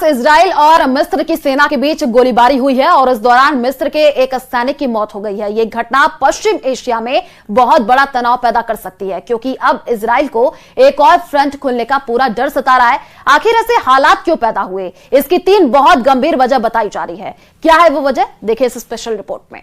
पास Israel और मिस्र की सेना के बीच गोलीबारी हुई है और इस दौरान मिस्र के एक सैनिक की मौत हो गई है। यह घटना पश्चिम एशिया में बहुत बड़ा तनाव पैदा कर सकती है, क्योंकि अब इजराइल को एक और फ्रंट खुलने का पूरा डर सता रहा है। आखिर ऐसे हालात क्यों पैदा हुए, इसकी 3 बहुत गंभीर वजह बताई जा रही है। क्या है वो वजह, देखिए इस स्पेशल रिपोर्ट में।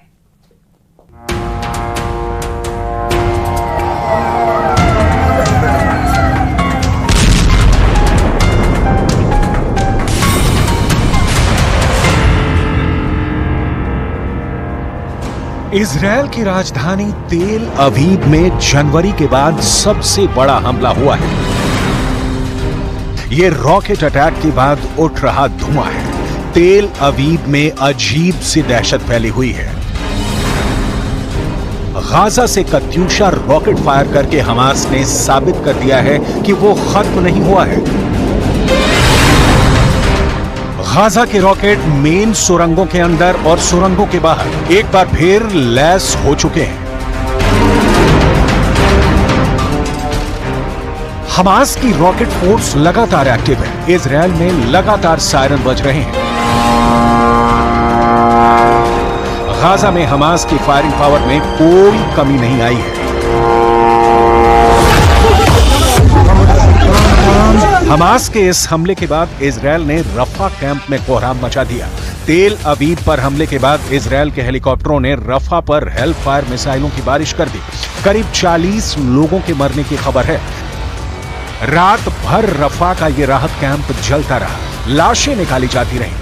इजरायल की राजधानी तेल अवीव में जनवरी के बाद सबसे बड़ा हमला हुआ है। यह रॉकेट अटैक के बाद उठ रहा धुआं है। तेल अवीव में अजीब सी दहशत फैली हुई है। गाजा से कत्यूशा रॉकेट फायर करके हमास ने साबित कर दिया है कि वो खत्म नहीं हुआ है। गाजा के रॉकेट मेन सुरंगों के अंदर और सुरंगों के बाहर एक बार फिर लैस हो चुके हैं। हमास की रॉकेट फोर्स लगातार एक्टिव है। इजरायल में लगातार सायरन बज रहे हैं। गाजा में हमास की फायरिंग पावर में कोई कमी नहीं आई है। हमास के इस हमले के बाद इजरायल ने रफा कैंप में कोहराम मचा दिया। तेल अवीव पर हमले के बाद इजरायल के हेलीकॉप्टरों ने रफा पर हेल फायर मिसाइलों की बारिश कर दी। करीब 40 लोगों के मरने की खबर है। रात भर रफा का ये राहत कैंप जलता रहा, लाशें निकाली जाती रहीं।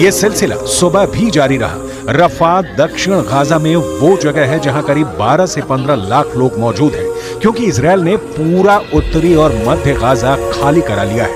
ये सिलसिला सुबह भी जारी रहा। रफा दक्षिण गाजा में वो जगह है जहां करीब 12 से 15 लाख लोग मौजूद हैं, क्योंकि इजरायल ने पूरा उत्तरी और मध्य गाजा खाली करा लिया है।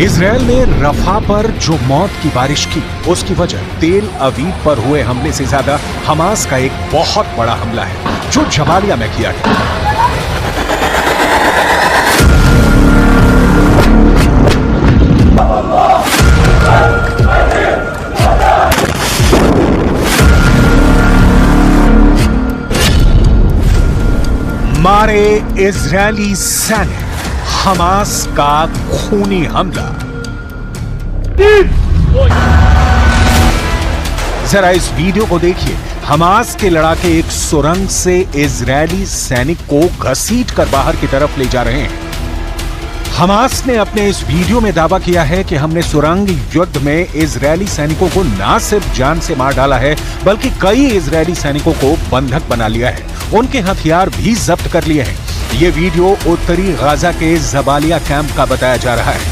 इजरायल ने रफा पर जो मौत की बारिश की, उसकी वजह तेल अवीव पर हुए हमले से ज्यादा हमास का एक बहुत बड़ा हमला है जो जबालिया में किया गया। मारे इजरायली सैनिक, हमास का खूनी हमला। जरा इस वीडियो को देखिए। हमास के लड़ाके एक सुरंग से इजरायली सैनिक को घसीट कर बाहर की तरफ ले जा रहे हैं। हमास ने अपने इस वीडियो में दावा किया है कि हमने सुरंग युद्ध में इजरायली सैनिकों को न सिर्फ जान से मार डाला है, बल्कि कई इजरायली सैनिकों को बंधक बना लिया है। उनके हथियार भी जब्त कर लिए हैं। ये वीडियो उत्तरी गाजा के जबालिया कैंप का बताया जा रहा है।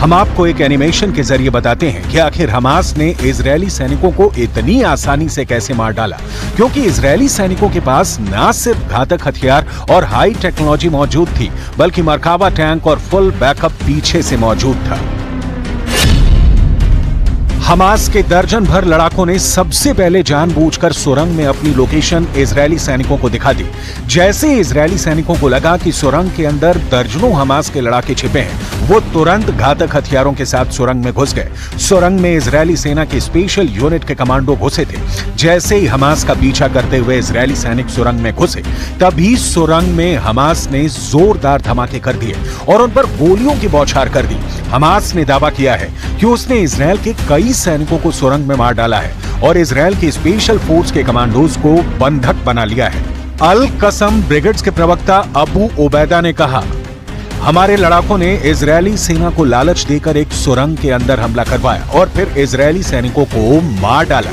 हम आपको एक एनिमेशन के जरिए बताते हैं कि आखिर हमास ने इजरायली सैनिकों को इतनी आसानी से कैसे मार डाला, क्योंकि इजरायली सैनिकों के पास न सिर्फ घातक हथियार और हाई टेक्नोलॉजी मौजूद थी, बल्कि मरकाबा टैंक और फुल बैकअप पीछे से मौजूद था। हमास के दर्जन भर लड़ाकों ने सबसे पहले जानबूझकर सुरंग में अपनी लोकेशन इजरायली सैनिकों को दिखा दी। जैसे इजरायली सैनिकों को लगा कि सुरंग के अंदर दर्जनों हमास के लड़ाके छिपे हैं, वो तुरंत घातक हथियारों के साथ सुरंग में घुस गए। सुरंग में इजरायली सेना की स्पेशल यूनिट के कमांडो घुसे थे। जैसे ही हमास का पीछा करते हुए इजरायली सैनिक सुरंग में घुसे, तभी सुरंग में हमास ने जोरदार धमाके कर दिए और उन पर गोलियों की बौछार कर दी। हमास ने दावा किया है कि उसने इजरायल के कई सैनिकों को सुरंग में मार डाला है और इजरायल की स्पेशल फोर्स के कमांडोज को बंधक बना लिया है। अल कसम ब्रिगेड्स के प्रवक्ता अबू उबैदा ने कहा, हमारे लड़ाकों ने इजरायली सेना को लालच देकर एक सुरंग के अंदर हमला करवाया और फिर इजरायली सैनिकों को मार डाला।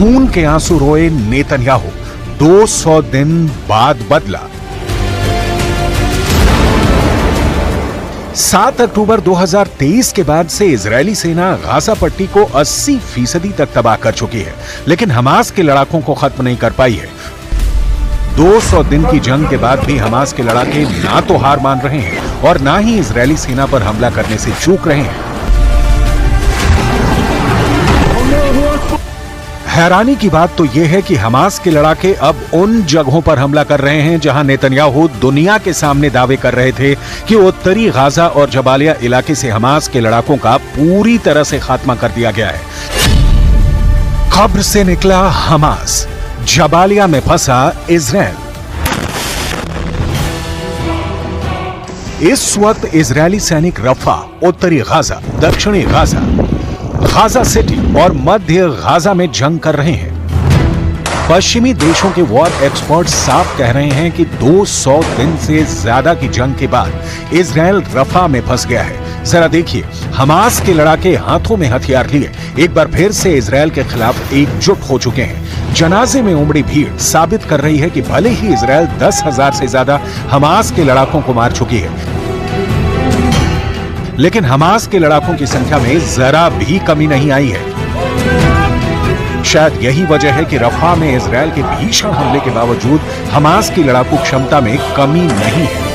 खून के आंसू रोए नेतन्याहू 200 दिन बाद बदला। 7 अक्टूबर 2023 के बाद से इजरायली सेना गाजा पट्टी को 80% तक तबाह कर चुकी है, लेकिन हमास के लड़ाकों को खत्म नहीं कर पाई है। 200 दिन की जंग के बाद भी हमास के लड़ाके ना तो हार मान रहे हैं और ना ही इजरायली सेना पर हमला करने से चूक रहे हैं। हैरानी की बात तो यह है कि हमास के लड़ाके अब उन जगहों पर हमला कर रहे हैं जहां नेतन्याहू दुनिया के सामने दावे कर रहे थे कि उत्तरी गाजा और जबालिया इलाके से हमास के लड़ाकों का पूरी तरह से खात्मा कर दिया गया है। कब्र से निकला हमास, जबालिया में फंसा इजराइल। इस वक्त इजरायली सैनिक रफा, उत्तरी गाजा, दक्षिणी गाजा, गाजा सिटी और मध्य गाजा में जंग कर रहे हैं। पश्चिमी देशों के वॉर एक्सपर्ट साफ कह रहे हैं कि 200 दिन से ज्यादा की जंग के बाद इजराइल रफा में फंस गया है। जरा देखिए, हमास के लड़ाके हाथों में हथियार लिए एक बार फिर से इजराइल के खिलाफ एकजुट हो चुके हैं। जनाजे में उमड़ी भीड़ साबित कर रही है कि भले ही इजराइल 10,000 से ज्यादा हमास के लड़ाकों को मार चुकी है, लेकिन हमास के लड़ाकों की संख्या में जरा भी कमी नहीं आई है। शायद यही वजह है कि रफा में इजराइल के भीषण हमले के बावजूद हमास की लड़ाकू क्षमता में कमी नहीं है।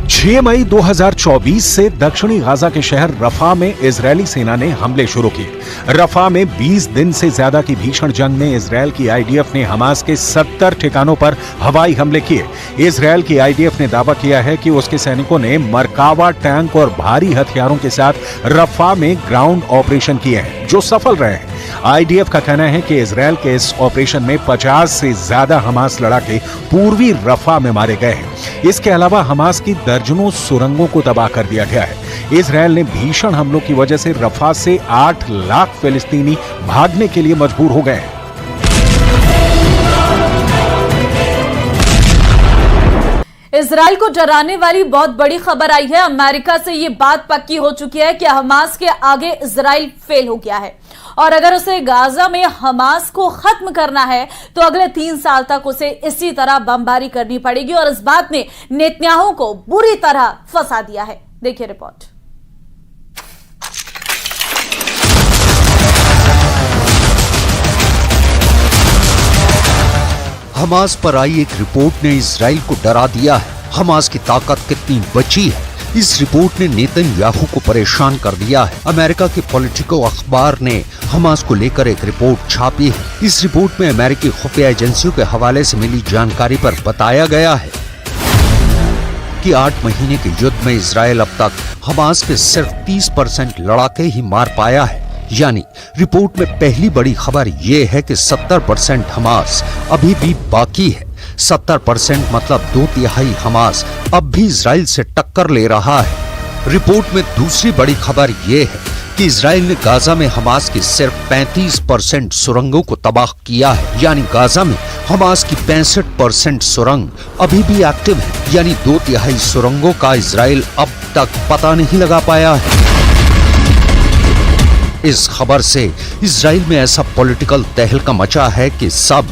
6 मई 2024 से दक्षिणी गाजा के शहर रफा में इजरायली सेना ने हमले शुरू किए। रफा में 20 दिन से ज्यादा की भीषण जंग में इजरायल की आईडीएफ ने हमास के 70 ठिकानों पर हवाई हमले किए। इजरायल की आईडीएफ ने दावा किया है कि उसके सैनिकों ने मरकावा टैंक और भारी हथियारों के साथ रफा में ग्राउंड ऑपरेशन किए हैं, जो सफल रहे हैं। आईडीएफ का कहना है कि इजरायल के इस ऑपरेशन में 50 से ज्यादा हमास लड़ाके पूर्वी रफा में मारे गए हैं। इसके अलावा हमास की दर्जनों सुरंगों को तबाह कर दिया गया है। इजरायल ने भीषण हमलों की वजह से रफा से 8 लाख फिलिस्तीनी भागने के लिए मजबूर हो गए हैं। इजराइल को डराने वाली बहुत बड़ी खबर आई है। अमेरिका से ये बात पक्की हो चुकी है कि हमास के आगे इजराइल फेल हो गया है और अगर उसे गाजा में हमास को खत्म करना है तो अगले 3 साल तक उसे इसी तरह बमबारी करनी पड़ेगी और इस बात ने नेतन्याहू को बुरी तरह फंसा दिया है। देखिए रिपोर्ट। हमास पर आई एक रिपोर्ट ने इजराइल को डरा दिया है। हमास की ताकत कितनी बची है, इस रिपोर्ट ने नेतन्याहू को परेशान कर दिया है। अमेरिका के पॉलिटिको अखबार ने हमास को लेकर एक रिपोर्ट छापी है। इस रिपोर्ट में अमेरिकी खुफिया एजेंसियों के हवाले से मिली जानकारी पर बताया गया है कि 8 महीने के युद्ध में इजराइल अब तक हमास के सिर्फ 30% लड़ाके ही मार पाया है। यानी रिपोर्ट में पहली बड़ी खबर यह है कि 70% हमास अभी भी बाकी है। 70% मतलब 2/3 हमास अब भी इजराइल से टक्कर ले रहा है। रिपोर्ट में दूसरी बड़ी खबर यह है कि इजराइल ने गाजा में हमास की सिर्फ 35% सुरंगों को तबाह किया है। यानी गाजा में हमास की 65% सुरंग अभी भी एक्टिव है। यानी 2/3 सुरंगों का इजराइल अब तक पता नहीं लगा पाया है। इस खबर से इजराइल में ऐसा पॉलिटिकल तहलका मचा है कि सब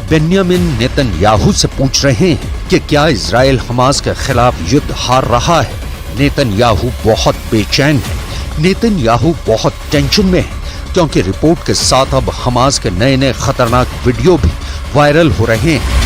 बेन्यामिन नेतन्याहू से पूछ रहे हैं कि क्या इजराइल हमास के खिलाफ युद्ध हार रहा है। नेतन्याहू बहुत बेचैन है। नेतन्याहू बहुत टेंशन में है क्योंकि रिपोर्ट के साथ अब हमास के नए नए खतरनाक वीडियो भी वायरल हो रहे हैं।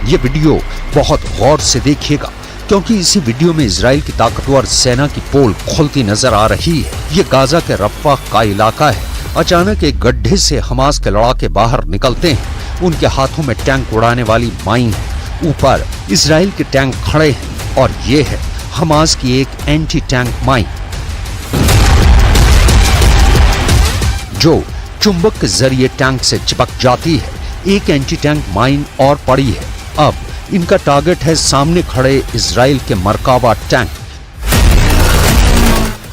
ये वीडियो बहुत गौर से देखिएगा क्योंकि इसी वीडियो में इजराइल की ताकतवर सेना की पोल खुलती नजर आ रही है। ये गाजा के रफा का इलाका है। अचानक एक गड्ढे से हमास के लड़ाके बाहर निकलते हैं। उनके हाथों में टैंक उड़ाने वाली माइन है। ऊपर इजराइल के टैंक खड़े हैं और ये है हमास की एक एंटी टैंक माइन जो चुंबक के जरिए टैंक से चिपक जाती है। एक एंटी टैंक माइन और पड़ी है। अब इनका टारगेट है सामने खड़े इजराइल के मरकावा टैंक।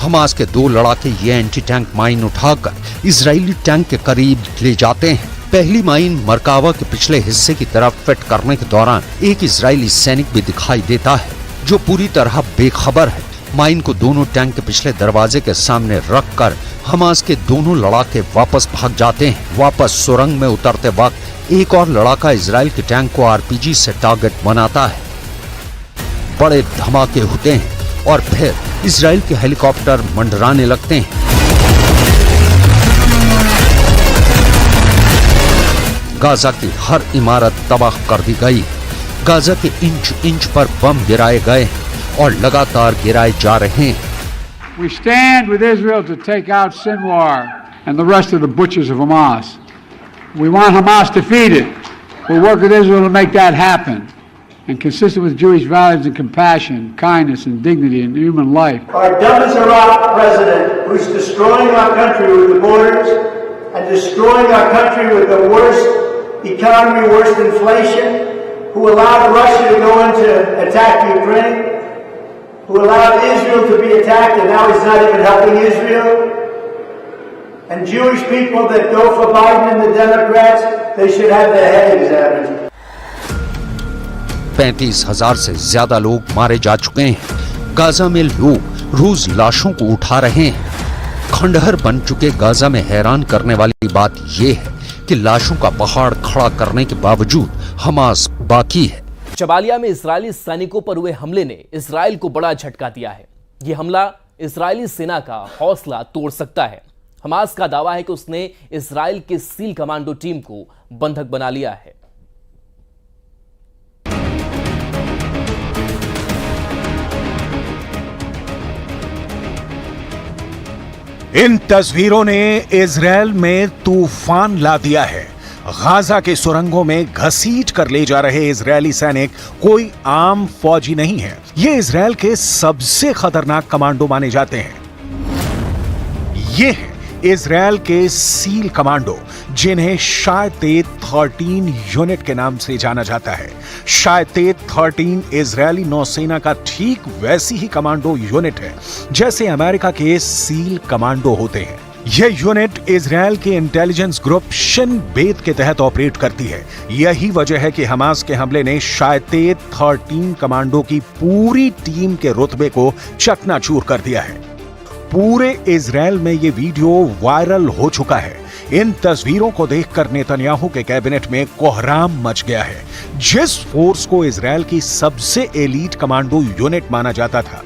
हमास के 2 लड़ाके ये एंटी टैंक माइन उठाकर इजरायली टैंक के करीब ले जाते हैं। पहली माइन मरकावा के पिछले हिस्से की तरफ फिट करने के दौरान एक इजरायली सैनिक भी दिखाई देता है जो पूरी तरह बेखबर है। माइन को दोनों टैंक के पिछले दरवाजे के सामने रखकर हमास के दोनों लड़ाके वापस भाग जाते हैं। वापस सुरंग में उतरते वक्त एक और लड़ाका इजराइल के टैंक को आरपीजी से टारगेट बनाता है। बड़े धमाके होते हैं और फिर इजराइल के हेलीकॉप्टर मंडराने लगते हैं। गाजा की हर इमारत तबाह कर दी गई। गाजा के इंच इंच पर बम गिराए गए और लगातार गिराए जा रहे हैं। We stand with Israel to take out Sinwar and the rest of the butchers of Hamas. We want Hamas defeated. We'll work with Israel to make that happen. And consistent with Jewish values and compassion, kindness and dignity and human life. Our dumb as a rock president, who's destroying our country with the borders and destroying our country with the worst economy, worst inflation, who allowed Russia to go in to attack Ukraine, who allowed Israel to be attacked, and now he's not even helping Israel. And Jewish people that go for Biden and the Democrats, they should have their head examined. 35,000 से ज्यादा लोग मारे जा चुके हैं। Gaza में लोग रोज लाशों को उठा रहे हैं। खंडहर बन चुके गाजा में हैरान करने वाली बात यह है कि लाशों का पहाड़ खड़ा करने के बावजूद हमास बाकी है। जबालिया में इजरायली सैनिकों पर हुए हमले ने इजराइल को बड़ा झटका दिया है। यह हमला इजरायली सेना का हौसला तोड़ सकता है। हमास का दावा है कि उसने इजराइल के सील कमांडो टीम को बंधक बना लिया है। इन तस्वीरों ने इजराइल में तूफान ला दिया है। गाजा के सुरंगों में घसीट कर ले जा रहे इजरायली सैनिक कोई आम फौजी नहीं है। ये इजराइल के सबसे खतरनाक कमांडो माने जाते हैं। ये है इजराइल के सील कमांडो, जिन्हें शायतेत 13 यूनिट के नाम से जाना जाता है। शायतेत 13 इजरायली नौसेना का ठीक वैसी ही कमांडो यूनिट है जैसे अमेरिका के सील कमांडो होते हैं। यह यूनिट इजराइल के इंटेलिजेंस ग्रुप शिन बेत के तहत ऑपरेट करती है। यही वजह है कि हमास के हमले ने शायतेत 13 कमांडो की पूरी टीम के रुतबे को चकनाचूर कर दिया है। पूरे इजराइल में ये वीडियो वायरल हो चुका है। इन तस्वीरों को देखकर नेतन्याहू के कैबिनेट में कोहराम मच गया है। जिस फोर्स को इजराइल की सबसे एलीट कमांडो यूनिट माना जाता था,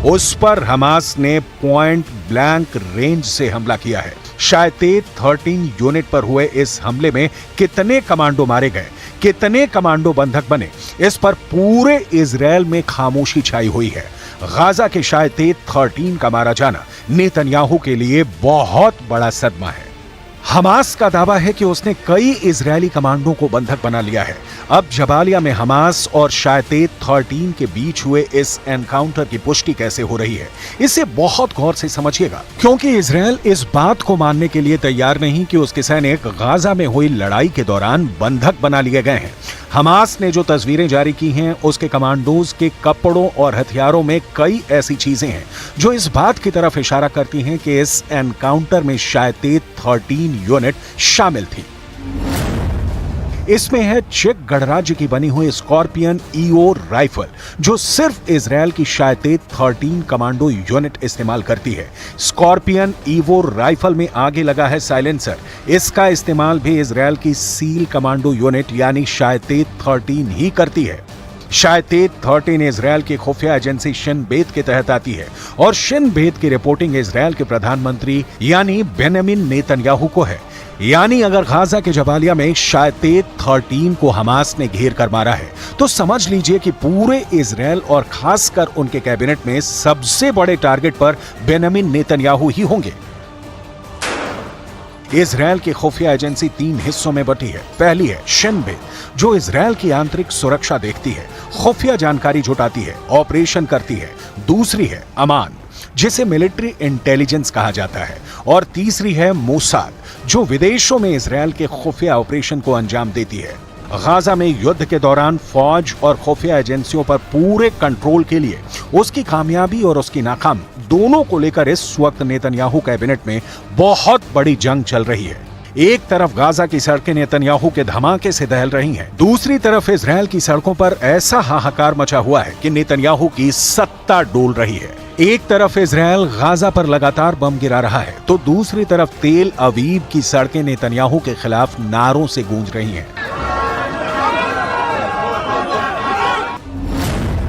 उस पर हमास ने पॉइंट ब्लैंक रेंज से हमला किया है। शायतेत 13 यूनिट पर हुए इस हमले में कितने कमांडो मारे गए, कितने कमांडो बंधक बने, इस पर पूरे इजराइल में खामोशी छाई हुई है। गाजा के शायतेत 13 का मारा जाना नेतन्याहू के लिए बहुत बड़ा सदमा है। हमास का दावा है कि उसने कई इजरायली कमांडो को बंधक बना लिया है। अब जबालिया में हमास और शायतेत 13 के बीच हुए इस एनकाउंटर की पुष्टि कैसे हो रही है, इसे बहुत गौर से समझिएगा, क्योंकि इजरायल इस बात को मानने के लिए तैयार नहीं कि उसके सैनिक गाजा में हुई लड़ाई के दौरान बंधक बना लिए गए हैं। हमास ने जो तस्वीरें जारी की हैं, उसके कमांडोज के कपड़ों और हथियारों में कई ऐसी चीजें हैं जो इस बात की तरफ इशारा करती हैं कि इस एनकाउंटर में शायतेत 13 यूनिट शामिल थी। इसमें है चेक गणराज्य की बनी हुई स्कॉर्पियन ईओ राइफल, जो सिर्फ इजरायल की शायतेत 13 कमांडो यूनिट इस्तेमाल करती है। स्कॉर्पियन ईवो राइफल में आगे लगा है साइलेंसर। इसका इस्तेमाल भी इजरायल की सील कमांडो यूनिट यानी शायतेत 13 ही करती है। शायतेत 13 इजरायल की खुफिया एजेंसी शिन बेत के तहत आती है और शिन बेत की रिपोर्टिंग इजरायल के प्रधानमंत्री यानी बेंजामिन नेतन्याहू को है। यानी अगर गाजा के जबालिया में शायतेत 13 को हमास ने घेर कर मारा है, तो समझ लीजिए कि पूरे इजरायल और खासकर उनके कैबिनेट में सबसे बड़े टारगेट पर बेंजामिन नेतन्याहू ही होंगे। इजरायल की खुफिया एजेंसी 3 हिस्सों में बटी है। पहली है शिन बेत, जो इजरायल की आंतरिक सुरक्षा देखती है, खुफिया जानकारी जुटाती है, ऑपरेशन करती है। दूसरी है अमान, जिसे मिलिट्री इंटेलिजेंस कहा जाता है, और तीसरी है मोसाद, जो विदेशों में इजरायल के खुफिया ऑपरेशन को अंजाम देती है। गाजा में युद्ध के दौरान फौज और खुफिया एजेंसियों पर पूरे कंट्रोल के लिए उसकी कामयाबी और उसकी नाकामी दोनों को लेकर इस वक्त नेतन्याहू कैबिनेट में बहुत बड़ी जंग चल रही है। एक तरफ गाजा की सड़कें नेतन्याहू के धमाके से दहल रही हैं, दूसरी तरफ इजरायल की सड़कों पर ऐसा हाहाकार मचा हुआ है कि नेतन्याहू की सत्ता डोल रही है। एक तरफ इजरायल गाजा पर लगातार बम गिरा रहा है, तो दूसरी तरफ तेल अवीव की सड़कें नेतन्याहू के खिलाफ नारों से गूंज रही हैं।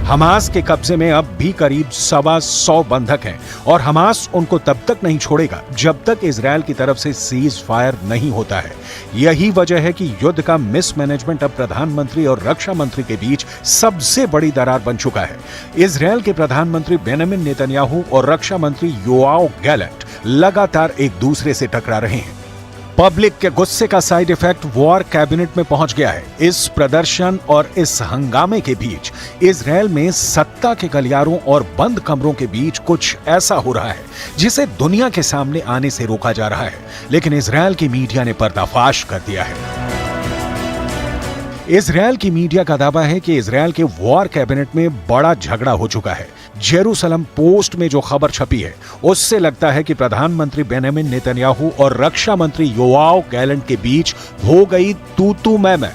हमास के कब्जे में अब भी करीब 125 बंधक हैं और हमास उनको तब तक नहीं छोड़ेगा जब तक इजरायल की तरफ से सीज फायर नहीं होता है। यही वजह है कि युद्ध का मिसमैनेजमेंट अब प्रधानमंत्री और रक्षा मंत्री के बीच सबसे बड़ी दरार बन चुका है। इजरायल के प्रधानमंत्री बेंजामिन नेतन्याहू और रक्षा मंत्री योआव गैलेंट लगातार एक दूसरे से टकरा रहे हैं। पब्लिक के गुस्से का साइड इफेक्ट वॉर कैबिनेट में पहुंच गया है। इस प्रदर्शन और इस हंगामे के बीच इजरायल में सत्ता के गलियारों और बंद कमरों के बीच कुछ ऐसा हो रहा है जिसे दुनिया के सामने आने से रोका जा रहा है, लेकिन इजरायल की मीडिया ने पर्दाफाश कर दिया है। इजरायल की मीडिया का दावा है कि इजरायल के वॉर कैबिनेट में बड़ा झगड़ा हो चुका है। जेरूसलम पोस्ट में जो खबर छपी है उससे लगता है कि प्रधानमंत्री बेंजामिन नेतन्याहू और रक्षा मंत्री योआव गैलेंट के बीच हो गई तू मैं।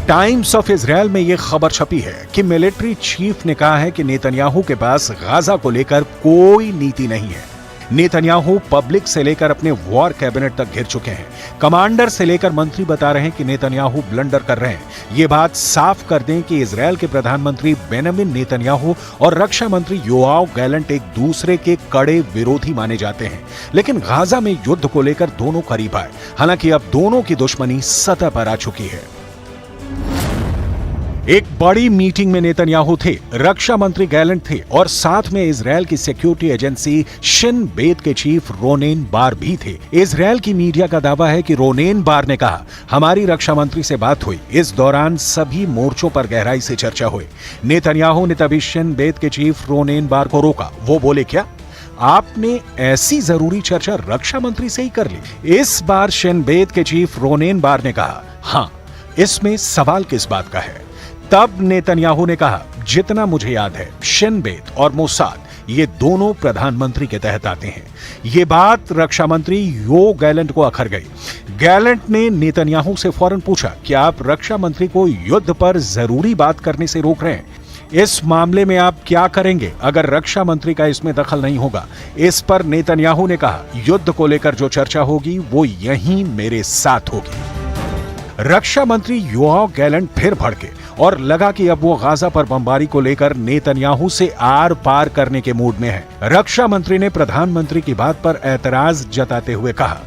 टाइम्स ऑफ इजरायल में यह खबर छपी है कि मिलिट्री चीफ ने कहा है कि नेतन्याहू के पास गाजा को लेकर कोई नीति नहीं है। नेतन्याहू पब्लिक से लेकर अपने वॉर कैबिनेट तक घिर चुके हैं। कमांडर से लेकर मंत्री बता रहे हैं कि नेतन्याहू ब्लंडर कर रहे हैं। ये बात साफ कर दें कि इजरायल के प्रधानमंत्री बेंजामिन नेतन्याहू और रक्षा मंत्री योआव गैलेंट एक दूसरे के कड़े विरोधी माने जाते हैं, लेकिन गाजा में युद्ध को लेकर दोनों करीब आए। हालांकि अब दोनों की दुश्मनी सतह पर आ चुकी है। एक बड़ी मीटिंग में नेतन्याहू थे, रक्षा मंत्री गैलेंट थे और साथ में इजरायल की सिक्योरिटी एजेंसी शिन बेत के चीफ रोनेन बार भी थे। इजरायल की मीडिया का दावा है कि रोनेन बार ने कहा, हमारी रक्षा मंत्री से बात हुई। इस दौरान सभी मोर्चों पर गहराई से चर्चा हुई। नेतन्याहू ने तभी शिन बेत के चीफ रोनेन बार को रोका। वो बोले, क्या आपने ऐसी जरूरी चर्चा रक्षा मंत्री से ही कर ली? इस बार शिन बेत के चीफ रोनेन बार ने कहा, हाँ, इसमें सवाल किस बात का है? तब नेतन्याहू ने कहा, जितना मुझे याद है शिन बेत और मोसाद ये दोनों प्रधानमंत्री के तहत आते हैं। ये बात रक्षा मंत्री यो गैलेंट को अखर गई। गैलेंट ने नेतन्याहू से फौरन पूछा कि आप रक्षा मंत्री को युद्ध पर जरूरी बात करने से रोक रहे हैं। इस मामले में आप क्या करेंगे अगर रक्षा मंत्री का इसमें दखल नहीं होगा? इस पर नेतन्याहू ने कहा, युद्ध को लेकर जो चर्चा होगी वो यहीं मेरे साथ होगी। रक्षा मंत्री योआव गैलेंट फिर भड़के और लगा कि अब वो गाजा पर बमबारी को लेकर नेतन्याहू से आर पार करने के मूड में है। रक्षा मंत्री ने प्रधानमंत्री की बात पर ऐतराज जताते हुए कहा,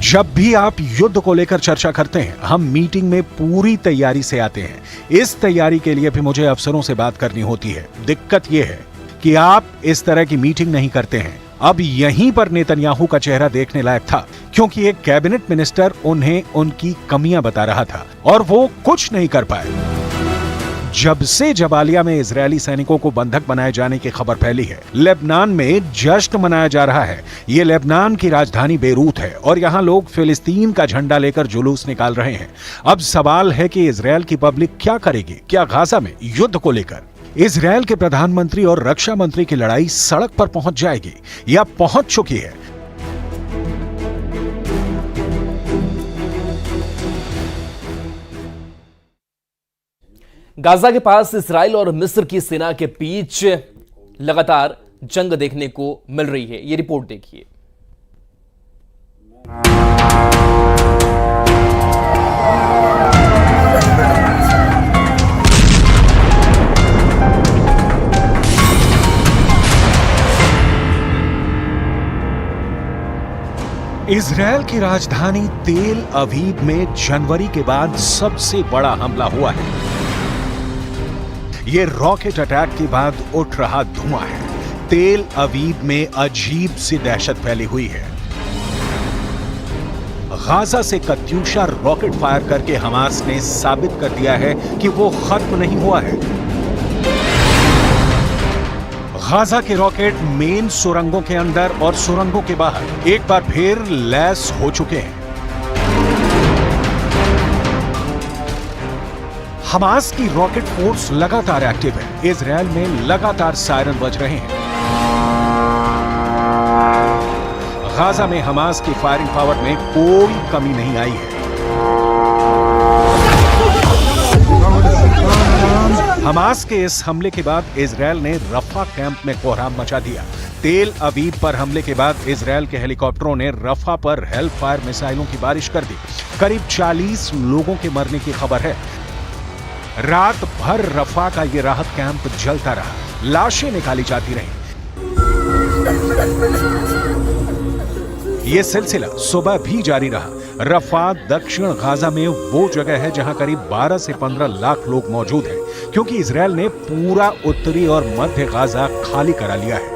जब भी आप युद्ध को लेकर चर्चा करते हैं हम मीटिंग में पूरी तैयारी से आते हैं। इस तैयारी के लिए भी मुझे अफसरों से बात करनी होती है। दिक्कत यह है कि आप इस तरह की मीटिंग नहीं करते हैं। अब यहीं पर नेतन्याहू का चेहरा देखने लायक था, क्योंकि एक कैबिनेट मिनिस्टर उन्हें उनकी कमियां बता रहा था और वो कुछ नहीं कर पाए। जब से जबालिया में इजरायली सैनिकों को बंधक बनाए जाने की खबर फैली है, लेबनान में जश्न मनाया जा रहा है। ये लेबनान की राजधानी बेरूत है और यहाँ लोग फिलिस्तीन का झंडा लेकर जुलूस निकाल रहे हैं। अब सवाल है कि इजरायल की पब्लिक क्या करेगी? क्या गाजा में युद्ध को लेकर इजरायल के प्रधानमंत्री और रक्षा मंत्री की लड़ाई सड़क पर पहुंच जाएगी या पहुंच चुकी है? गाजा के पास इसराइल और मिस्र की सेना के बीच लगातार जंग देखने को मिल रही है। ये रिपोर्ट देखिए। इजरायल की राजधानी तेल अवीव में जनवरी के बाद सबसे बड़ा हमला हुआ है। ये रॉकेट अटैक के बाद उठ रहा धुआं है। तेल अवीव में अजीब सी दहशत फैली हुई है। गाजा से कत्यूशा रॉकेट फायर करके हमास ने साबित कर दिया है कि वो खत्म नहीं हुआ है। गाजा के रॉकेट मेन सुरंगों के अंदर और सुरंगों के बाहर एक बार फिर लैस हो चुके हैं। हमास की रॉकेट फोर्स लगातार एक्टिव है। इजरायल में लगातार सायरन बज रहे हैं। गाजा में हमास की फायरिंग पावर में कोई कमी नहीं आई है। हमास के इस हमले के बाद इजरायल ने रफा कैंप में कोहराम मचा दिया। तेल अवीव पर हमले के बाद इजरायल के हेलीकॉप्टरों ने रफा पर हेल्प फायर मिसाइलों की बारिश कर दी। करीब 40 लोगों के मरने की खबर है। रात भर रफा का ये राहत कैंप जलता रहा, लाशें निकाली जाती रहीं। ये सिलसिला सुबह भी जारी रहा। रफा दक्षिण गाजा में वो जगह है जहां करीब 12 से 15 लाख लोग मौजूद हैं, क्योंकि इजरायल ने पूरा उत्तरी और मध्य गाजा खाली करा लिया है।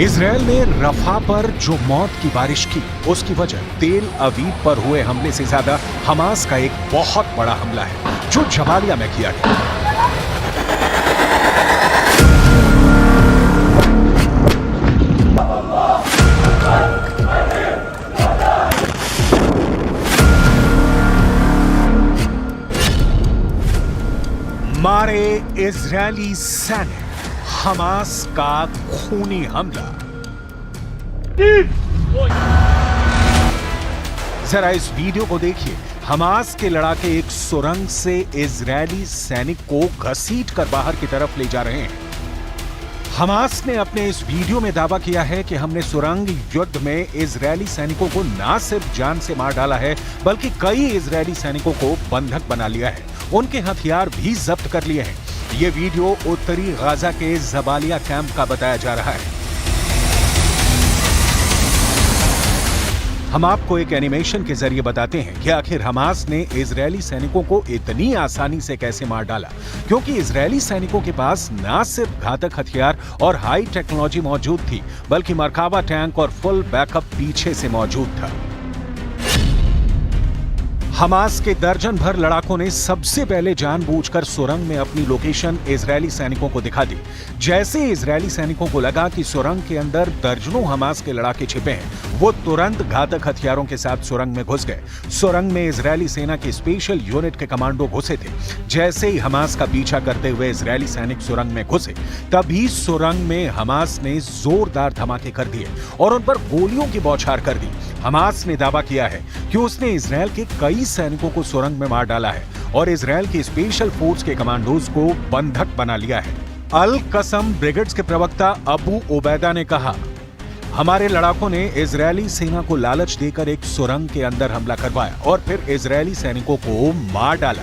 इजरायल ने रफा पर जो मौत की बारिश की, उसकी वजह तेल अवीव पर हुए हमले से ज्यादा हमास का एक बहुत बड़ा हमला है जो जबालिया में किया गया। मारे इजरायली सैनिक, हमास का खूनी हमला। जरा इस वीडियो को देखिए। हमास के लड़ाके एक सुरंग से इजरायली सैनिक को घसीटकर बाहर की तरफ ले जा रहे हैं। हमास ने अपने इस वीडियो में दावा किया है कि हमने सुरंग युद्ध में इजरायली सैनिकों को न सिर्फ जान से मार डाला है, बल्कि कई इजरायली सैनिकों को बंधक बना लिया है, उनके हथियार भी जब्त कर लिए हैं। ये वीडियो उत्तरी गाजा के जबालिया कैंप का बताया जा रहा है। हम आपको एक एनिमेशन के जरिए बताते हैं कि आखिर हमास ने इजरायली सैनिकों को इतनी आसानी से कैसे मार डाला, क्योंकि इजरायली सैनिकों के पास न सिर्फ घातक हथियार और हाई टेक्नोलॉजी मौजूद थी, बल्कि मरकाबा टैंक और फुल बैकअप पीछे से मौजूद था। हमास के दर्जन भर लड़ाकों ने सबसे पहले जानबूझकर सुरंग में अपनी लोकेशन इजरायली सैनिकों को दिखा दी। जैसे इजरायली सैनिकों को लगा कि सुरंग के अंदर दर्जनों हमास के लड़ाके छिपे हैं, वो तुरंत घातक हथियारों के साथ सुरंग में घुस गए। सुरंग में इजरायली सेना की स्पेशल यूनिट के कमांडो घुसे थे। जैसे ही हमास का पीछा करते हुए इजरायली सैनिक सुरंग में घुसे, तभी सुरंग में हमास ने जोरदार धमाके कर दिए और उन पर गोलियों की बौछार कर दी। हमास ने दावा किया है कि उसने इजरायल के कई सैनिकों को सुरंग में मार डाला है और इजरायल की स्पेशल फोर्स के कमांडोज को बंधक बना लिया है। अल कसम ब्रिगेड्स के प्रवक्ता अबू उबैदा ने कहा, हमारे लड़ाकों ने इजरायली सेना को लालच देकर एक सुरंग के अंदर हमला करवाया और फिर इजरायली सैनिकों को मार डाला।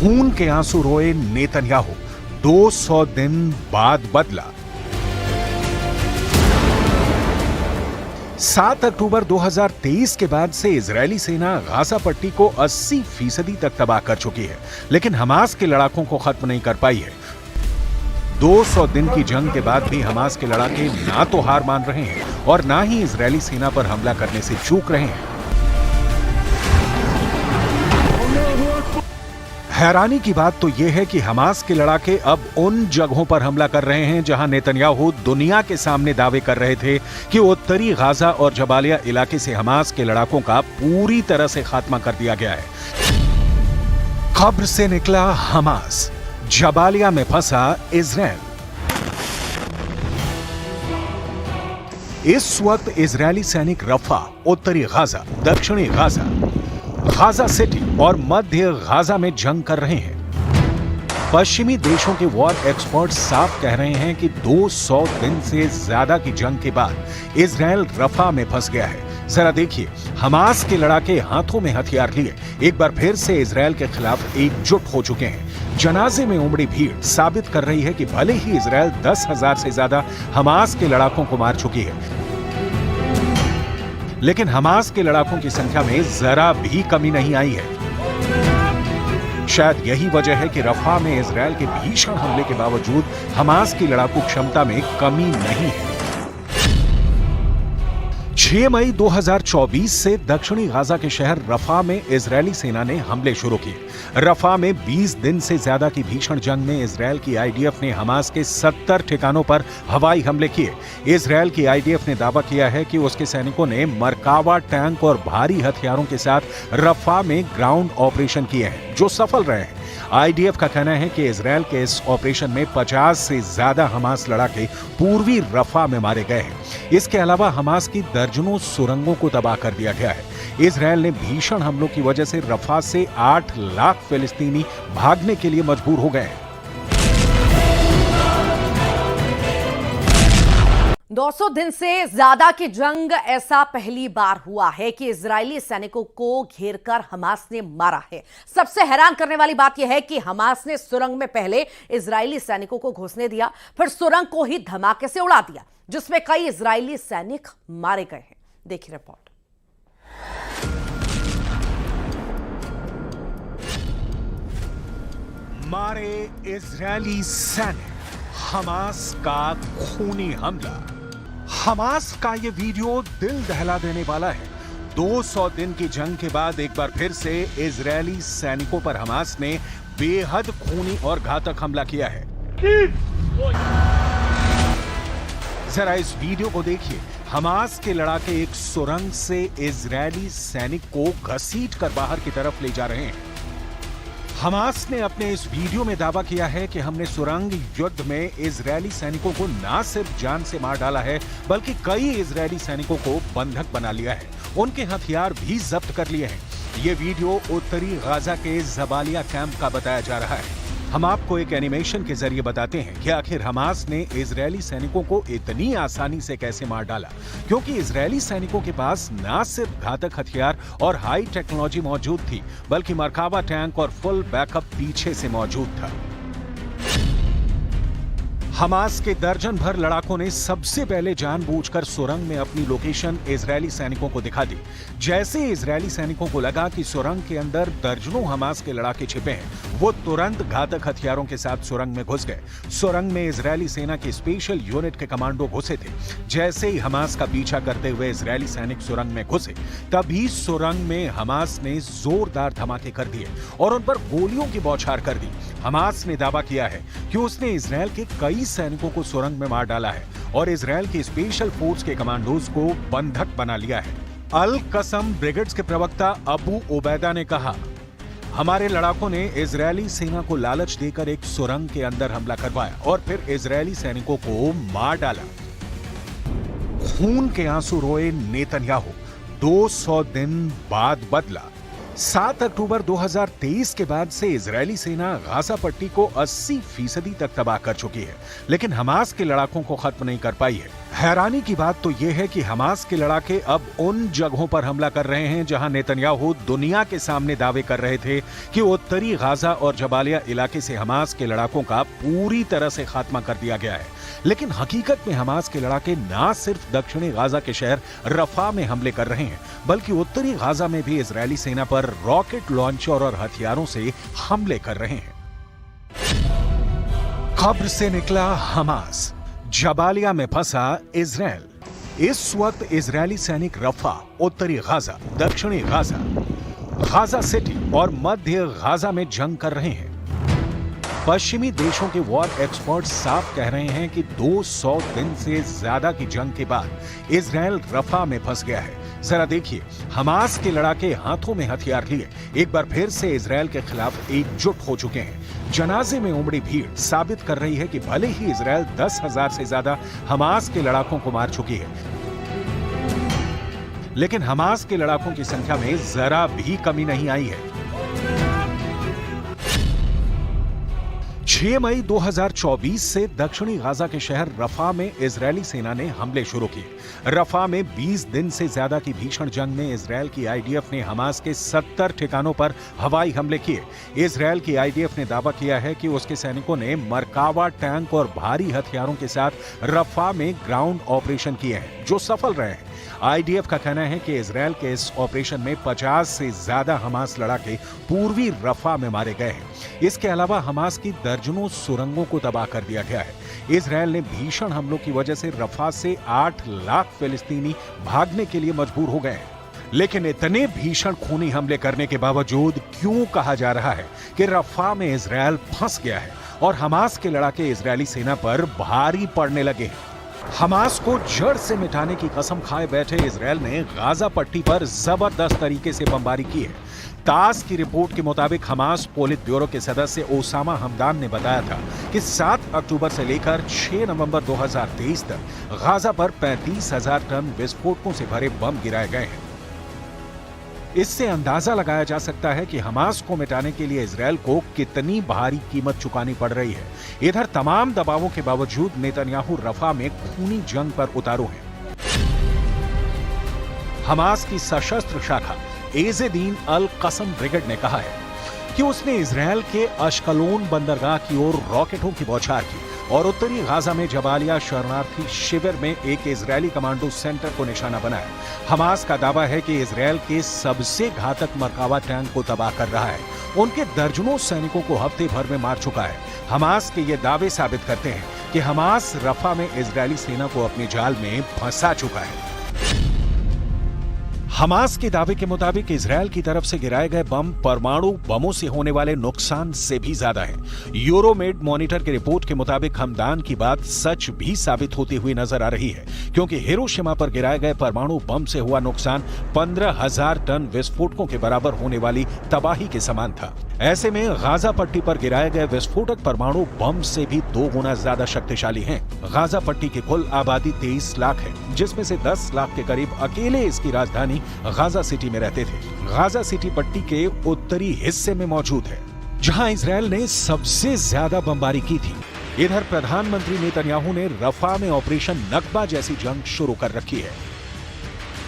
खून के आंसू रोए नेतन्याहू 200 दिन बाद बदला। 7 अक्टूबर 2023 के बाद से इजरायली सेना गाजा पट्टी को 80% तक तबाह कर चुकी है, लेकिन हमास के लड़ाकों को खत्म नहीं कर पाई है। 200 दिन की जंग के बाद भी हमास के लड़ाके ना तो हार मान रहे हैं और ना ही इजरायली सेना पर हमला करने से चूक रहे हैं। हैरानी की बात तो यह है कि हमास के लड़ाके अब उन जगहों पर हमला कर रहे हैं जहां नेतन्याहू दुनिया के सामने दावे कर रहे थे कि उत्तरी गाजा और जबालिया इलाके से हमास के लड़ाकों का पूरी तरह से खात्मा कर दिया गया है। कब्र से निकला हमास, जबालिया में फंसा इजरायल। इस वक्त इजरायली सैनिक रफा, उत्तरी गाजा, दक्षिणी गाजा, गाजा सिटी और मध्य गाजा में जंग कर रहे हैं। पश्चिमी देशों के वॉर एक्सपर्ट साफ कह रहे हैं कि 200 दिन से ज्यादा की जंग के बाद इजरायल रफा में फंस गया है, जरा देखिए, हमास के लड़ाके हाथों में हथियार लिए एक बार फिर से इजरायल के खिलाफ एकजुट हो चुके हैं। जनाजे में उमड़ी भीड़ साबित कर रही है कि भले ही इजरायल 10,000 से ज्यादा हमास के लड़ाकों को मार चुकी है, लेकिन हमास के लड़ाकों की संख्या में जरा भी कमी नहीं आई है। शायद यही वजह है कि रफा में इजरायल के भीषण हमले के बावजूद हमास की लड़ाकू क्षमता में कमी नहीं है। 6 मई 2024 से दक्षिणी गाजा के शहर रफा में इजरायली सेना ने हमले शुरू किए। रफा में 20 दिन से ज्यादा की भीषण जंग में इजरायल की आईडीएफ ने हमास के 70 ठिकानों पर हवाई हमले किए। इजरायल की आईडीएफ ने दावा किया है कि उसके सैनिकों ने मरकावा टैंक और भारी हथियारों के साथ रफा में ग्राउंड ऑपरेशन किए हैं, जो सफल रहे हैं। आईडीएफ का कहना है कि इजरायल के इस ऑपरेशन में 50 से ज्यादा हमास लड़ाके पूर्वी रफा में मारे गए हैं। इसके अलावा हमास की दर्जनों सुरंगों को तबाह कर दिया गया है। इजरायल ने भीषण हमलों की वजह से रफा से 8 लाख फिलिस्तीनी भागने के लिए मजबूर हो गए हैं। 200 दिन से ज्यादा की जंग ऐसा पहली बार हुआ है कि इजरायली सैनिकों को घेरकर हमास ने मारा है। सबसे हैरान करने वाली बात यह है कि हमास ने सुरंग में पहले इजरायली सैनिकों को घुसने दिया, फिर सुरंग को ही धमाके से उड़ा दिया, जिसमें कई इजरायली सैनिक मारे गए हैं। देखिए रिपोर्ट। मारे इजरायली सैनिक, हमास का खूनी हमला। हमास का ये वीडियो दिल दहला देने वाला है। 200 दिन की जंग के बाद एक बार फिर से इजरायली सैनिकों पर हमास ने बेहद खूनी और घातक हमला किया है। जरा इस वीडियो को देखिए। हमास के लड़ाके एक सुरंग से इजरायली सैनिक को घसीटकर बाहर की तरफ ले जा रहे हैं। हमास ने अपने इस वीडियो में दावा किया है कि हमने सुरंग युद्ध में इजरायली सैनिकों को न सिर्फ जान से मार डाला है, बल्कि कई इजरायली सैनिकों को बंधक बना लिया है। उनके हथियार भी जब्त कर लिए हैं। ये वीडियो उत्तरी गाजा के जबालिया कैंप का बताया जा रहा है। हम आपको एक एनिमेशन के जरिए बताते हैं कि आखिर हमास ने इजरायली सैनिकों को इतनी आसानी से कैसे मार डाला, क्योंकि इजरायली सैनिकों के पास न सिर्फ घातक हथियार और हाई टेक्नोलॉजी मौजूद थी, बल्कि मरकावा टैंक और फुल बैकअप पीछे से मौजूद था। हमास के दर्जन भर लड़ाकों ने सबसे पहले जानबूझकर सुरंग में अपनी लोकेशन इजरायली सैनिकों को दिखा दी। जैसे इजरायली सैनिकों को लगा कि सुरंग के अंदर दर्जनों हमास के लड़ाके छिपे हैं, वो तुरंत घातक हथियारों के साथ सुरंग में घुस गए। सुरंग में इजरायली सेना की स्पेशल यूनिट के कमांडो घुसे थे। जैसे ही हमास का पीछा करते हुए इजरायली सैनिक सुरंग में घुसे, तभी सुरंग में हमास ने जोरदार धमाके कर दिए और उन पर गोलियों की बौछार कर दी। हमास ने दावा किया है कि उसने इजरायल के कई सैनिकों को सुरंग में मार डाला है और इजरायल की स्पेशल फोर्स के कमांडोज को बंधक बना लिया है। अल कसम ब्रिगेड्स के प्रवक्ता अबू ओबैदा ने कहा, हमारे लड़ाकों ने इजरायली सेना को लालच देकर एक सुरंग के अंदर हमला करवाया और फिर इजरायली सैनिकों को मार डाला। खून के आंसू रोए नेतन्याहू 200 दिन बाद बदला। 7 अक्टूबर 2023 के बाद से इजरायली सेना गाजा पट्टी को 80% तक तबाह कर चुकी है, लेकिन हमास के लड़ाकों को खत्म नहीं कर पाई है। हैरानी की बात तो यह है कि हमास के लड़ाके अब उन जगहों पर हमला कर रहे हैं जहां नेतन्याहू दुनिया के सामने दावे कर रहे थे कि उत्तरी गाजा और जबालिया इलाके से हमास के लड़ाकों का पूरी तरह से खात्मा कर दिया गया है। लेकिन हकीकत में हमास के लड़ाके न सिर्फ दक्षिणी गाजा के शहर रफा में हमले कर रहे हैं, बल्कि उत्तरी गाजा में भी इजरायली सेना पर रॉकेट लॉन्चर और हथियारों से हमले कर रहे हैं। कब्र से निकला हमास, जबालिया में फंसा इजरायल। इस वक्त इजरायली सैनिक रफा, उत्तरी गाजा, दक्षिणी गाजा, गाजा सिटी और मध्य गाजा में जंग कर रहे हैं। पश्चिमी देशों के वॉर एक्सपर्ट्स साफ कह रहे हैं कि 200 दिन से ज्यादा की जंग के बाद इजरायल रफा में फंस गया है। जरा देखिए, हमास के लड़ाके हाथों में हथियार लिए एक बार फिर से इजरायल के खिलाफ एकजुट हो चुके हैं। जनाजे में उमड़ी भीड़ साबित कर रही है कि भले ही इजरायल 10,000 से ज्यादा हमास के लड़ाकों को मार चुकी है, लेकिन हमास के लड़ाकों की संख्या में जरा भी कमी नहीं आई है। 6 मई 2024 से दक्षिणी गाजा के शहर रफा में इजरायली सेना ने हमले शुरू किए। रफा में 20 दिन से ज्यादा की भीषण जंग में इजरायल की आईडीएफ ने हमास के 70 ठिकानों पर हवाई हमले किए। इजरायल की आईडीएफ ने दावा किया है कि उसके सैनिकों ने मरकावा टैंक और भारी हथियारों के साथ रफा में ग्राउंड ऑपरेशन किए हैं, जो सफल रहे हैं। आईडीएफ का कहना है कि इजरायल के इस ऑपरेशन में 50 से ज्यादा हमास लड़ाके पूर्वी रफा में मारे गए हैं। इसके अलावा हमास की दर्जनों सुरंगों को तबाह कर दिया गया है। इजरायल ने भीषण हमलों की वजह से रफा से 8 लाख फिलिस्तीनी भागने के लिए मजबूर हो गए हैं। लेकिन इतने भीषण खूनी हमले करने के बावजूद क्यों कहा जा रहा है कि रफा में इजरायल फंस गया है और हमास के लड़ाके इजरायली सेना पर भारी पड़ने लगे हैं? हमास को जड़ से मिटाने की कसम खाए बैठे इजरायल ने गाजा पट्टी पर जबरदस्त तरीके से बमबारी की है। तास की रिपोर्ट के मुताबिक हमास पोलित ब्यूरो के सदस्य ओसामा हमदान ने बताया था कि 7 अक्टूबर से लेकर 6 नवंबर 2023 तक गाजा पर 35,000 टन विस्फोटकों से भरे बम गिराए गए हैं। इससे अंदाजा लगाया जा सकता है कि हमास को मिटाने के लिए इजरायल को कितनी भारी कीमत चुकानी पड़ रही है। इधर तमाम दबावों के बावजूद नेतन्याहू रफा में खूनी जंग पर उतारू हैं। हमास की सशस्त्र शाखा एज़ेदीन अल कसम ब्रिगेड ने कहा है कि उसने इजरायल के अश्कलोन बंदरगाह की ओर रॉकेटों की बौछार की और उत्तरी गाजा में जबालिया शरणार्थी शिविर में एक इजरायली कमांडो सेंटर को निशाना बनाया। हमास का दावा है कि इजरायल के सबसे घातक मरकावा टैंक को तबाह कर रहा है। उनके दर्जनों सैनिकों को हफ्ते भर में मार चुका है। हमास के ये दावे साबित करते हैं कि हमास रफा में इजरायली सेना को अपने जाल में फंसा चुका है। हमास के दावे के मुताबिक इजरायल की तरफ से गिराए गए बम परमाणु बमों से होने वाले नुकसान से भी ज्यादा है। यूरोमेड मॉनिटर की रिपोर्ट के मुताबिक हमदान की बात सच भी साबित होती हुई नजर आ रही है, क्योंकि हिरोशिमा पर गिराए गए परमाणु बम से हुआ नुकसान 15,000 टन विस्फोटकों के बराबर होने वाली तबाही के समान था। ऐसे में गाजा पट्टी पर गिराए गए विस्फोटक परमाणु बम से भी 2 गुना ज्यादा शक्तिशाली हैं। गाजा पट्टी की कुल आबादी 23 लाख है, जिसमें से 10 लाख के करीब अकेले इसकी राजधानी गाजा सिटी में रहते थे। गाजा सिटी पट्टी के उत्तरी हिस्से में मौजूद है, जहां इजरायल ने सबसे ज्यादा बमबारी की थी। इधर प्रधानमंत्री नेतन्याहू ने रफा में ऑपरेशन नकबा जैसी जंग शुरू कर रखी है,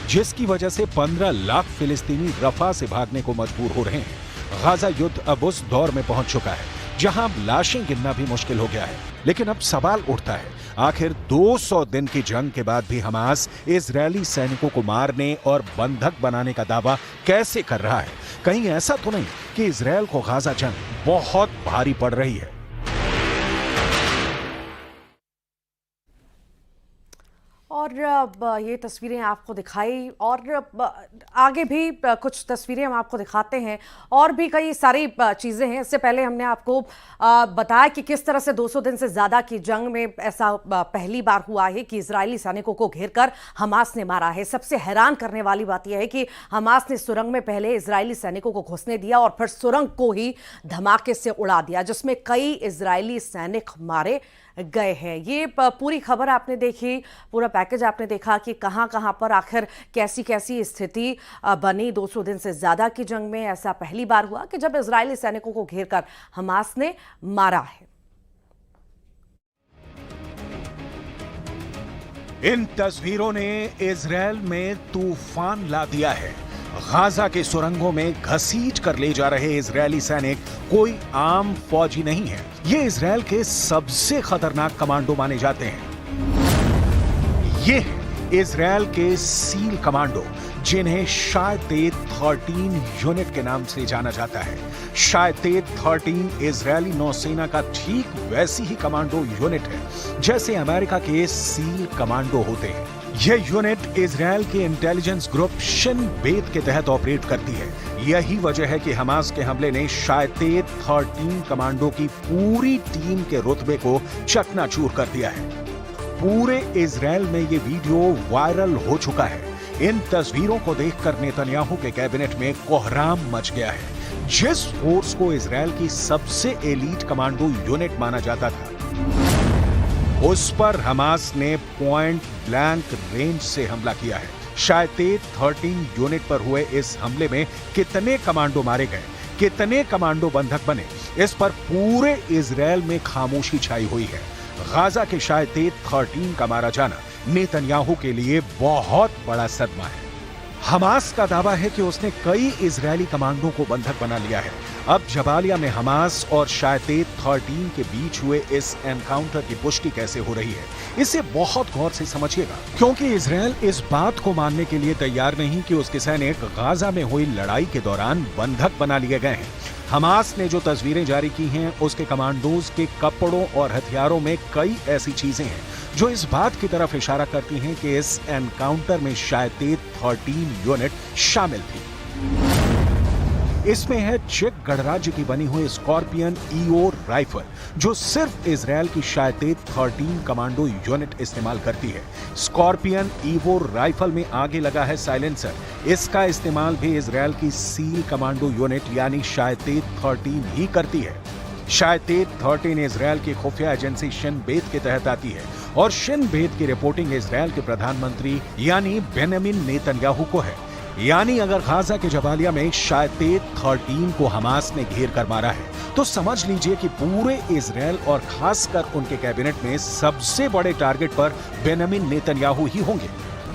जिसकी वजह से 15 लाख फिलिस्तीनी रफा से भागने को मजबूर हो रहे हैं। गाजा युद्ध अब उस दौर में पहुंच चुका है जहां अब लाशें गिनना भी मुश्किल हो गया है। लेकिन अब सवाल उठता है, आखिर 200 दिन की जंग के बाद भी हमास इजरायली सैनिकों को मारने और बंधक बनाने का दावा कैसे कर रहा है? कहीं ऐसा तो नहीं कि इजरायल को गाजा जंग बहुत भारी पड़ रही है? और ये तस्वीरें आपको दिखाई और आगे भी कुछ तस्वीरें हम आपको दिखाते हैं और भी कई सारी चीज़ें हैं। इससे पहले हमने आपको बताया कि किस तरह से 200 दिन से ज़्यादा की जंग में ऐसा पहली बार हुआ है कि इजरायली सैनिकों को घेरकर हमास ने मारा है। सबसे हैरान करने वाली बात यह है कि हमास ने सुरंग में पहले इजरायली सैनिकों को घुसने दिया और फिर सुरंग को ही धमाके से उड़ा दिया, जिसमें कई इजरायली सैनिक मारे गए हैं। ये पूरी खबर आपने देखी, पूरा पैकेज आपने देखा कि कहां कहां पर आखिर कैसी कैसी स्थिति बनी। 200 दिन से ज्यादा की जंग में ऐसा पहली बार हुआ कि जब इजरायली सैनिकों को घेरकर हमास ने मारा है। इन तस्वीरों ने इजरायल में तूफान ला दिया है। गाजा के सुरंगों में घसीट कर ले जा रहे इजरायली सैनिक कोई आम फौजी नहीं है। ये इजरायल के सबसे खतरनाक कमांडो माने जाते हैं। ये इजरायल के सील कमांडो, जिन्हें शायतेद 13 यूनिट के नाम से जाना जाता है। शायतेद 13 इजरायली नौसेना का ठीक वैसी ही कमांडो यूनिट है जैसे अमेरिका के सील कमांडो होते हैं। यह यूनिट इजरायल के इंटेलिजेंस ग्रुप शिन बेत के तहत ऑपरेट करती है। यही वजह है कि हमास के हमले ने शायतेद 13 कमांडो की पूरी टीम के रुतबे को चकनाचूर कर दिया है। पूरे इजरायल में ये वीडियो वायरल हो चुका है। इन तस्वीरों को देखकर नेतन्याहू के कैबिनेट में कोहराम मच गया है। जिस फोर्स को इजरायल की सबसे एलीट कमांडो यूनिट माना जाता था, उस पर हमास ने पॉइंट ब्लैंक रेंज से हमला किया है। शायतेद 13 यूनिट पर हुए इस हमले में कितने कमांडो मारे गए, कितने कमांडो बंधक बने, इस पर पूरे इजराइल में खामोशी छाई हुई है। गाजा के शायतेत 13 का मारा जाना नेतन्याहू के लिए बहुत बड़ा सदमा है। हमास का दावा है कि उसने कई इजरायली कमांडो को बंधक बना लिया है। अब जबालिया में हमास और शायतेत 13 के बीच हुए इस एनकाउंटर की पुष्टि कैसे हो रही है, इसे बहुत गौर से समझिएगा, क्योंकि इजरायल इस बात को मानने के लिए तैयार नहीं कि उसके सैनिक गाजा में हुई लड़ाई के दौरान बंधक बना लिए गए हैं। हमास ने जो तस्वीरें जारी की हैं, उसके कमांडोज के कपड़ों और हथियारों में कई ऐसी चीजें हैं जो इस बात की तरफ इशारा करती हैं कि इस एनकाउंटर में शायतेत 13 यूनिट शामिल थी। इसमें है चेक गणराज्य की बनी हुई स्कॉर्पियन ईओ राइफल, जो सिर्फ इजरायल की शायतेत 13 कमांडो यूनिट इस्तेमाल करती है। स्कॉर्पियन ईवो राइफल में आगे लगा है साइलेंसर। इसका इस्तेमाल भी इजरायल की सील कमांडो यूनिट यानी शायतेत 13 ही करती है। शायतेत 13 इजरायल की खुफिया एजेंसी शिन बेत के तहत आती है और शिन बेत की रिपोर्टिंग इजरायल के प्रधानमंत्री यानी बेंजामिन नेतन्याहू को है। यानी अगर गाजा के जबालिया में शायतेत 13 को हमास ने घेर कर मारा है, तो समझ लीजिए कि पूरे इजरायल और खासकर उनके कैबिनेट में सबसे बड़े टारगेट पर बेंजामिन नेतन्याहू ही होंगे।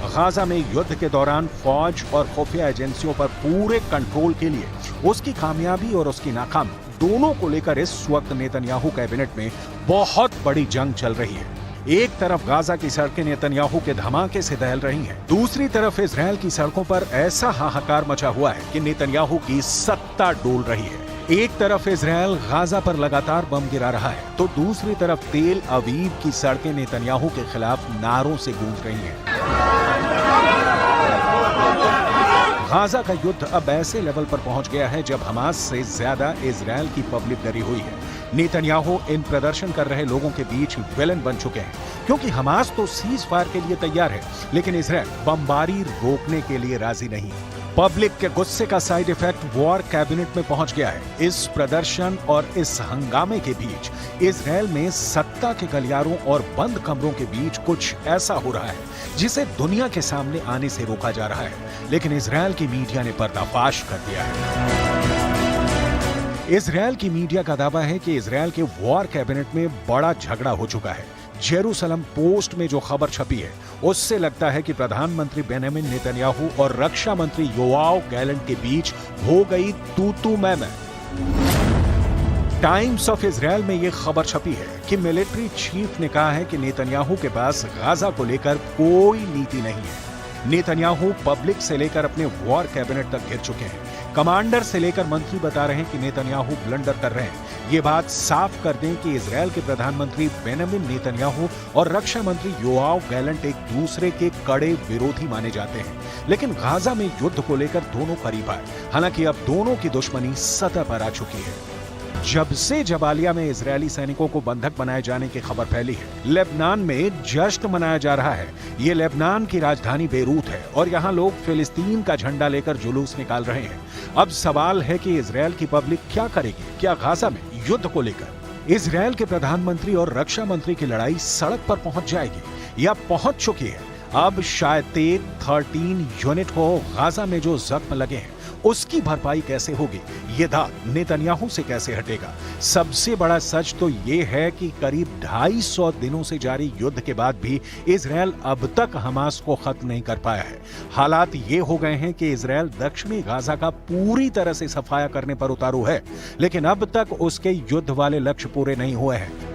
गाजा में युद्ध के दौरान फौज और खुफिया एजेंसियों पर पूरे कंट्रोल के लिए उसकी कामयाबी और उसकी नाकामी दोनों को लेकर इस वक्त नेतन्याहू कैबिनेट में बहुत बड़ी जंग चल रही है। एक तरफ गाजा की सड़कें नेतन्याहू के धमाके से दहल रही हैं, दूसरी तरफ इजरायल की सड़कों पर ऐसा हाहाकार मचा हुआ है कि नेतन्याहू की सत्ता डोल रही है। एक तरफ इजरायल गाजा पर लगातार बम गिरा रहा है, तो दूसरी तरफ तेल अवीव की सड़कें नेतन्याहू के खिलाफ नारों से गूंज रही हैं। गाजा का युद्ध अब ऐसे लेवल पर पहुंच गया है जब हमास से ज्यादा इजरायल की पब्लिक डरी हुई है। नेतन्याहू इन प्रदर्शन कर रहे लोगों के बीच विलन बन चुके हैं, क्योंकि हमास तो सीज फायर के लिए तैयार है, लेकिन इजरायल बमबारी रोकने के लिए राजी नहीं। पब्लिक के गुस्से का साइड इफेक्ट वॉर कैबिनेट में पहुंच गया है। इस प्रदर्शन और इस हंगामे के बीच इजरायल में सत्ता के गलियारों और बंद कमरों के बीच कुछ ऐसा हो रहा है जिसे दुनिया के सामने आने से रोका जा रहा है, लेकिन इजरायल की मीडिया ने पर्दाफाश कर दिया है। इजरायल की मीडिया का दावा है कि इजरायल के वॉर कैबिनेट में बड़ा झगड़ा हो चुका है। जेरूसलम पोस्ट में जो खबर छपी है, उससे लगता है कि प्रधानमंत्री बेंजामिन नेतन्याहू और रक्षा मंत्री योआव गैलेंट के बीच हो गई तू मैं। टाइम्स ऑफ इजरायल में यह खबर छपी है कि मिलिट्री चीफ ने कहा है कि नेतन्याहू के पास गाजा को लेकर कोई नीति नहीं है। नेतन्याहू पब्लिक से लेकर अपने वॉर कैबिनेट तक घिर चुके हैं। कमांडर से लेकर मंत्री बता रहे हैं कि नेतन्याहू ब्लंडर कर रहे हैं। ये बात साफ कर दें कि इजरायल के प्रधानमंत्री बेंजामिन नेतन्याहू और रक्षा मंत्री योआव गैलेंट एक दूसरे के कड़े विरोधी माने जाते हैं, लेकिन गाजा में युद्ध को लेकर दोनों करीब आए। हालांकि अब दोनों की दुश्मनी सतह पर आ चुकी है। जब से जबालिया में इजरायली सैनिकों को बंधक बनाए जाने की खबर फैली है, लेबनान में जश्न मनाया जा रहा है। ये लेबनान की राजधानी बेरूत है और यहाँ लोग फिलिस्तीन का झंडा लेकर जुलूस निकाल रहे हैं। अब सवाल है कि इजरायल की पब्लिक क्या करेगी? क्या गाजा में युद्ध को लेकर इजरायल के प्रधानमंत्री और रक्षा मंत्री की लड़ाई सड़क पर पहुंच जाएगी या पहुंच चुकी है? अब शायतेत 13 यूनिट को गाजा में जो जख्म लगे हैं, उसकी भरपाई कैसे होगी? ये दाग नेतन्याहू से कैसे हटेगा? सबसे बड़ा सच तो ये है कि करीब 250 दिनों से जारी युद्ध के बाद भी इजरायल अब तक हमास को खत्म नहीं कर पाया है। हालात ये हो गए हैं कि इजरायल दक्षिणी गाजा का पूरी तरह से सफाया करने पर उतारू है, लेकिन अब तक उसके युद्ध वाले लक्ष्य पूरे नहीं हुए हैं।